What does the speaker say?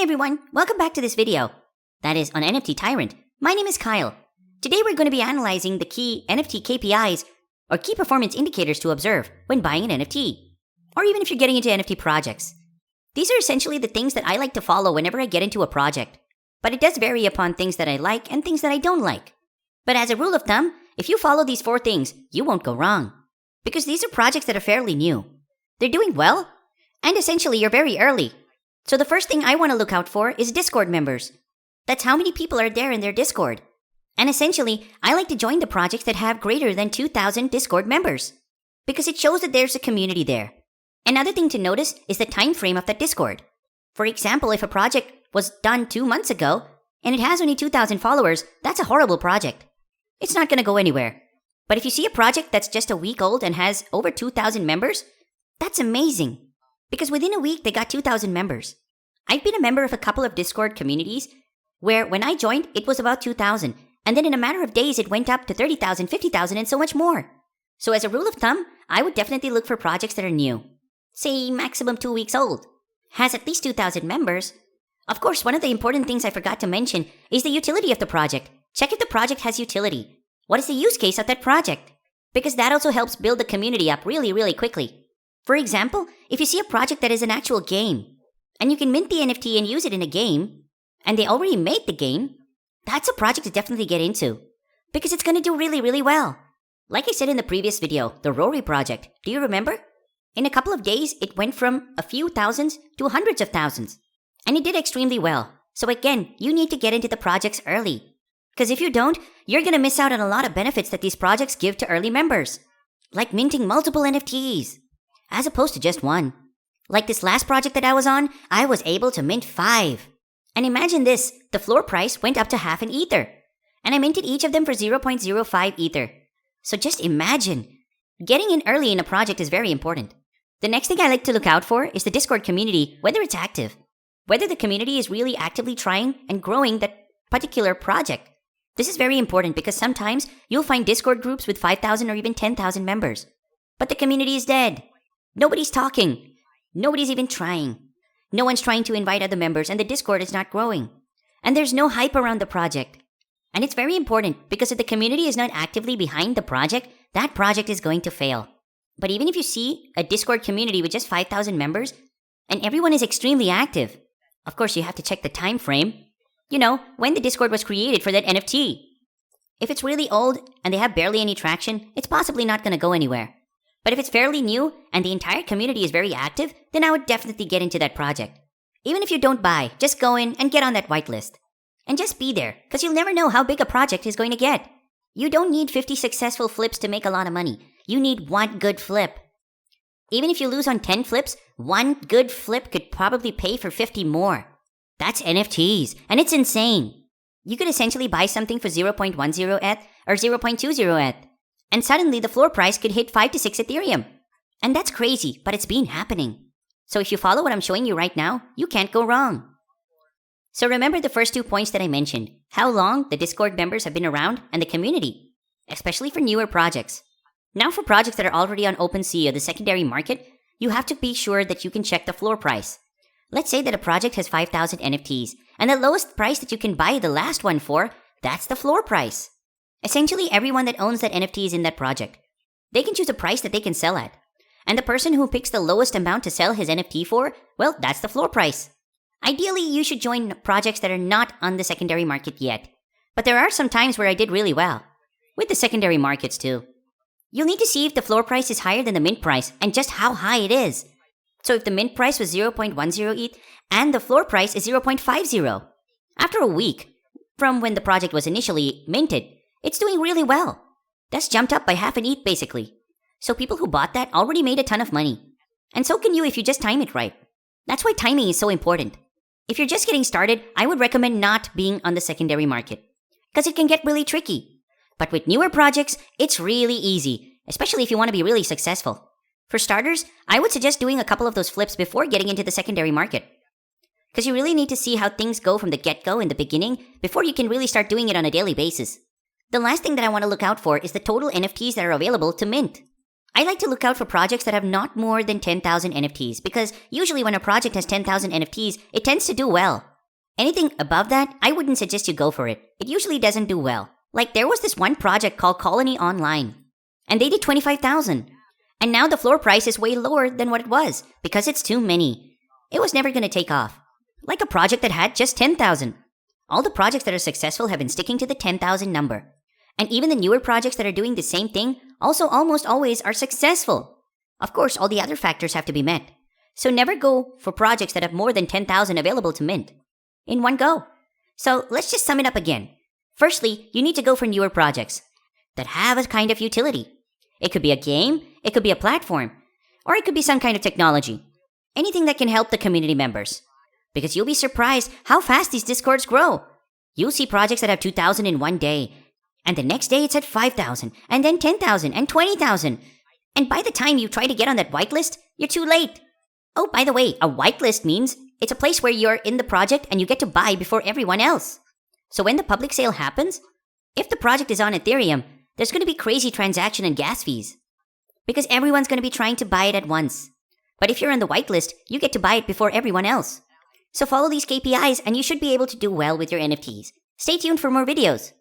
everyone, welcome back to this video. That is on NFT Tyrant. My name is Kyle. Today we're going to be analyzing the key NFT KPIs or key performance indicators to observe when buying an NFT, or even if you're getting into NFT projects. These are essentially the things that I like to follow whenever I get into a project, but it does vary upon things that I like and things that I don't like. But as a rule of thumb, if you follow these 4 things, you won't go wrong, because these are projects that are fairly new. They're doing well, and essentially you're very early. So the first thing I want to look out for is Discord members. That's how many people are there in their Discord. And essentially, I like to join the projects that have greater than 2,000 Discord members, because it shows that there's a community there. Another thing to notice is the time frame of that Discord. For example, if a project was done 2 months ago, and it has only 2,000 followers, that's a horrible project. It's not going to go anywhere. But if you see a project that's just a week old and has over 2,000 members, that's amazing. Because within a week, they got 2,000 members. I've been a member of a couple of Discord communities where when I joined, it was about 2,000. And then in a matter of days, it went up to 30,000, 50,000, and so much more. So as a rule of thumb, I would definitely look for projects that are new. Say maximum 2 weeks old. Has at least 2,000 members. Of course, one of the important things I forgot to mention is the utility of the project. Check if the project has utility. What is the use case of that project? Because that also helps build the community up really quickly. For example, if you see a project that is an actual game, and you can mint the NFT and use it in a game, and they already made the game, that's a project to definitely get into, because it's going to do really well. Like I said in the previous video, the Rory project, do you remember? In a couple of days, it went from a few thousands to hundreds of thousands, and it did extremely well. So again, you need to get into the projects early, because if you don't, you're going to miss out on a lot of benefits that these projects give to early members, like minting multiple NFTs. As opposed to just one. Like this last project that I was on, I was able to mint 5. And imagine this, the floor price went up to half an ether. And I minted each of them for 0.05 ether. So just imagine. Getting in early in a project is very important. The next thing I like to look out for is the Discord community, whether it's active. Whether the community is really actively trying and growing that particular project. This is very important because sometimes you'll find Discord groups with 5,000 or even 10,000 members. But the community is dead. Nobody's talking. Nobody's even trying. No one's trying to invite other members, and the Discord is not growing. And there's no hype around the project. And it's very important because if the community is not actively behind the project, that project is going to fail. But even if you see a Discord community with just 5,000 members, and everyone is extremely active, of course you have to check the time frame. You know, when the Discord was created for that NFT. If it's really old and they have barely any traction, it's possibly not going to go anywhere. But if it's fairly new and the entire community is very active, then I would definitely get into that project. Even if you don't buy, just go in and get on that whitelist. And just be there, because you'll never know how big a project is going to get. You don't need 50 successful flips to make a lot of money. You need one good flip. Even if you lose on 10 flips, one good flip could probably pay for 50 more. That's NFTs, and it's insane. You could essentially buy something for 0.10 ETH or 0.20 ETH. And suddenly the floor price could hit 5 to 6 Ethereum. And that's crazy, but it's been happening. So if you follow what I'm showing you right now, you can't go wrong. So remember the first 2 points that I mentioned. How long the Discord members have been around and the community. Especially for newer projects. Now for projects that are already on OpenSea or the secondary market, you have to be sure that you can check the floor price. Let's say that a project has 5,000 NFTs, and the lowest price that you can buy the last one for, that's the floor price. Essentially, everyone that owns that NFT is in that project. They can choose a price that they can sell at. And the person who picks the lowest amount to sell his NFT for, well, that's the floor price. Ideally, you should join projects that are not on the secondary market yet. But there are some times where I did really well. With the secondary markets too. You'll need to see if the floor price is higher than the mint price and just how high it is. So if the mint price was 0.10 ETH and the floor price is 0.50. After a week from when the project was initially minted, it's doing really well. That's jumped up by half an ETH basically. So people who bought that already made a ton of money. And so can you if you just time it right. That's why timing is so important. If you're just getting started, I would recommend not being on the secondary market, because it can get really tricky. But with newer projects, it's really easy, especially if you want to be really successful. For starters, I would suggest doing a couple of those flips before getting into the secondary market. Because you really need to see how things go from the get-go in the beginning before you can really start doing it on a daily basis. The last thing that I want to look out for is the total NFTs that are available to mint. I like to look out for projects that have not more than 10,000 NFTs because usually when a project has 10,000 NFTs, it tends to do well. Anything above that, I wouldn't suggest you go for it. It usually doesn't do well. Like there was this one project called Colony Online, and they did 25,000. And now the floor price is way lower than what it was because it's too many. It was never going to take off. Like a project that had just 10,000. All the projects that are successful have been sticking to the 10,000 number. And even the newer projects that are doing the same thing also almost always are successful. Of course, all the other factors have to be met. So never go for projects that have more than 10,000 available to mint in one go. So let's just sum it up again. Firstly, you need to go for newer projects that have a kind of utility. It could be a game, it could be a platform, or it could be some kind of technology. Anything that can help the community members. Because you'll be surprised how fast these discords grow. You'll see projects that have 2,000 in one day, and the next day it's at 5,000, and then 10,000, and 20,000. And by the time you try to get on that whitelist, you're too late. Oh, by the way, a whitelist means it's a place where you're in the project and you get to buy before everyone else. So when the public sale happens, if the project is on Ethereum, there's going to be crazy transaction and gas fees. Because everyone's going to be trying to buy it at once. But if you're on the whitelist, you get to buy it before everyone else. So follow these KPIs and you should be able to do well with your NFTs. Stay tuned for more videos.